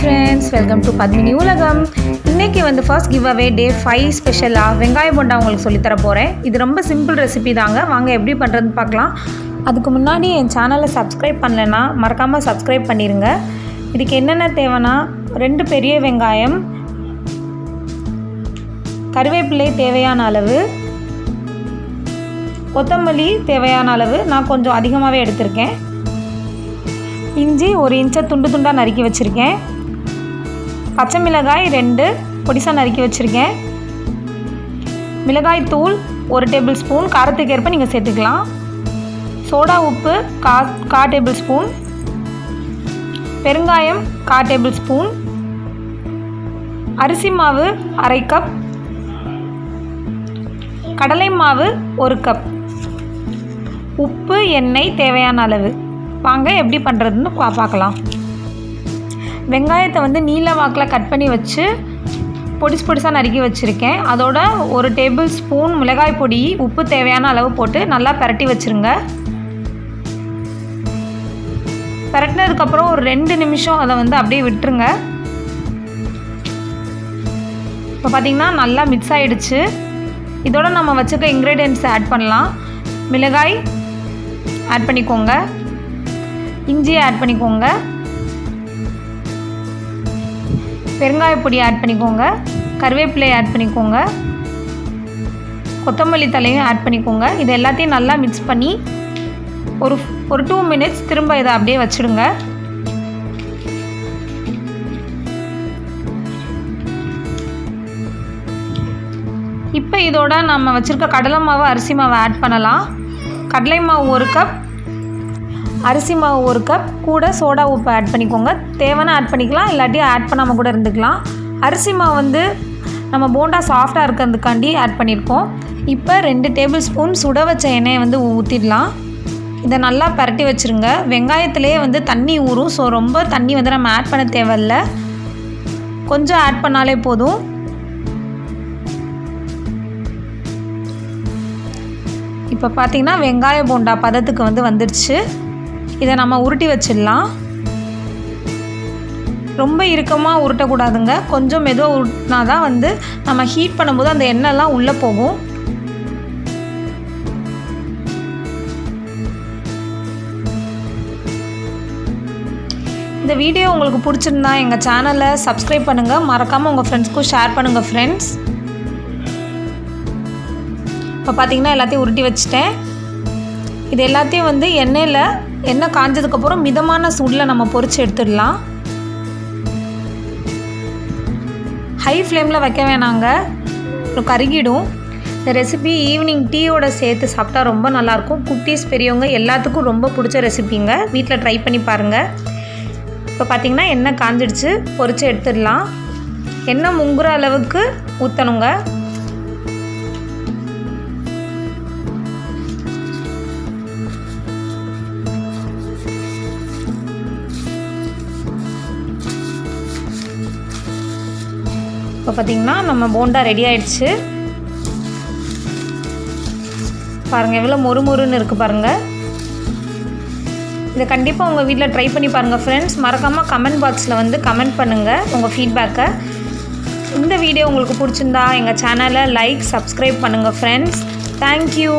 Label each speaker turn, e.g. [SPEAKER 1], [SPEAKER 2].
[SPEAKER 1] friends, welcome to Padmini Ulagam. இன்னைக்கு வந்து first give away டே 5 ஸ்பெஷலா வெங்காய போண்டா உங்களுக்கு சொல்லி தர போறேன். இது ரொம்ப சிம்பிள் ரெசிபி தாங்க. வாங்க எப்படி பண்றதுன்னு பார்க்கலாம். அதுக்கு முன்னாடி என் சேனலை சப்ஸ்கிரைப் பண்ணலனா மறக்காம சப்ஸ்கிரைப் பண்ணிருங்க. இதுக்கு என்னென்ன தேவைனா 2 பெரிய வெங்காயம், கறிவேப்பிலை தேவையான அளவு, கொத்தமல்லி தேவையான அளவு, நான் கொஞ்சம் அதிகமாகவே எடுத்திருக்கேன். இஞ்சி 1 இன்ச்சை துண்டு துண்டாக நறுக்கி வச்சுருக்கேன். பச்சை மிளகாய் 2 பொடிசாக நறுக்கி வச்சுருக்கேன். மிளகாய் தூள் 1 டேபிள் ஸ்பூன், காரத்துக்கு ஏற்ப நீங்கள் சேர்த்துக்கலாம். சோடா உப்பு 1/4 டேபிள் ஸ்பூன், பெருங்காயம் 1/4 டேபிள் ஸ்பூன், அரிசி மாவு 1/2 கப், கடலை மாவு 1 கப், உப்பு, எண்ணெய் தேவையான அளவு. வாங்க எப்படி பண்ணுறதுன்னு பார்க்கலாம். வெங்காயத்தை வந்து நீல வாக்கில் கட் பண்ணி வச்சு பொடிசாக நறுக்கி வச்சுருக்கேன். அதோட 1 டேபிள் ஸ்பூன் மிளகாய் பொடி, உப்பு தேவையான அளவு போட்டு நல்லா பரட்டி வச்சுருங்க. பரட்டினதுக்கப்புறம் ஒரு 2 நிமிஷம் அதை வந்து அப்படியே விட்டுருங்க. இப்போ பார்த்திங்கன்னா நல்லா மிக்ஸ் ஆகிடுச்சு. இதோட நம்ம வச்சுருக்க இன்க்ரீடியன்ட்ஸை ஆட் பண்ணலாம். மிளகாய் ஆட் பண்ணிக்கோங்க, இஞ்சியை ஆட் பண்ணிக்கோங்க, பெருங்காய பொடி ஆட் பண்ணிக்கோங்க, கறிவேப்பிலை ஆட் பண்ணிக்கோங்க, கொத்தமல்லி தலையும் ஆட் பண்ணிக்கோங்க. இது எல்லாத்தையும் நல்லா மிக்ஸ் பண்ணி ஒரு 2 மினிட்ஸ் திரும்ப இதை அப்படியே வச்சுடுங்க. இப்போ இதோட நம்ம வச்சுருக்க கடலை மாவு, அரிசி மாவு ஆட் பண்ணலாம். கடலை மாவு 1 கப், அரிசி மாவு 1 கப், கூட சோடா உப்பு ஆட் பண்ணிக்கோங்க. தேவைன்னா ஆட் பண்ணிக்கலாம், இல்லாட்டி ஆட் பண்ணாமல் கூட இருந்துக்கலாம். அரிசி மாவு வந்து நம்ம போண்டா சாஃப்டாக இருக்கிறதுக்காண்டி ஆட் பண்ணியிருக்கோம். இப்போ 2 டேபிள் ஸ்பூன் சுட வச்ச எண்ணெயை வந்து ஊற்றிடலாம். இதை நல்லா பரட்டி வச்சுருங்க. வெங்காயத்திலே வந்து தண்ணி ஊறும், ஸோ ரொம்ப தண்ணி வந்து நம்ம ஆட் பண்ண தேவையில்ல, கொஞ்சம் ஆட் பண்ணாலே போதும். இப்போ பார்த்திங்கன்னா வெங்காய போண்டா பதத்துக்கு வந்து வந்துடுச்சு. இதை நம்ம உருட்டி வச்சிடலாம். ரொம்ப இறுக்கமாக உருட்டக்கூடாதுங்க, கொஞ்சம் மெதுவாக உருட்டினா தான் வந்து நம்ம ஹீட் பண்ணும்போது அந்த எண்ணெய்லாம் உள்ளே போகும். இந்த வீடியோ உங்களுக்கு பிடிச்சிருந்தா எங்கள் சேனலை சப்ஸ்கிரைப் பண்ணுங்கள், மறக்காமல் உங்கள் ஃப்ரெண்ட்ஸ்க்கும் ஷேர் பண்ணுங்கள் ஃப்ரெண்ட்ஸ். இப்போ பார்த்திங்கன்னா எல்லாத்தையும் உருட்டி வச்சுட்டேன். இது எல்லாத்தையும் வந்து எண்ணெய் காஞ்சதுக்கப்புறம் மிதமான சூடில் நம்ம பொரித்து எடுத்துடலாம். ஹை ஃப்ளேமில் வைக்க வேணாங்க, கருகிடும். இந்த ரெசிபி ஈவினிங் டீயோட சேர்த்து சாப்பிட்டா ரொம்ப நல்லாயிருக்கும். குட்டீஸ் பெரியவங்க எல்லாத்துக்கும் ரொம்ப பிடிச்ச ரெசிபிங்க. வீட்டில் ட்ரை பண்ணி பாருங்கள். இப்போ பார்த்திங்கன்னா எண்ணெய் காஞ்சிடுச்சு, பொரித்து எடுத்துடலாம். எண்ணெய் முங்குற அளவுக்கு ஊற்றணுங்க. இப்போ பார்த்திங்கன்னா நம்ம போண்டா ரெடி ஆகிடுச்சு. பாருங்கள் எவ்வளோ மொறுமொறுன்னு இருக்குது பாருங்கள். இதை கண்டிப்பாக உங்கள் வீட்டில் ட்ரை பண்ணி பாருங்கள் ஃப்ரெண்ட்ஸ். மறக்காமல் கமெண்ட் பாக்ஸில் வந்து கமெண்ட் பண்ணுங்கள் உங்கள் ஃபீட்பேக்கை. இந்த வீடியோ உங்களுக்கு பிடிச்சிருந்தா எங்கள் சேனலை லைக், சப்ஸ்கிரைப் பண்ணுங்கள் ஃப்ரெண்ட்ஸ். தேங்க்யூ.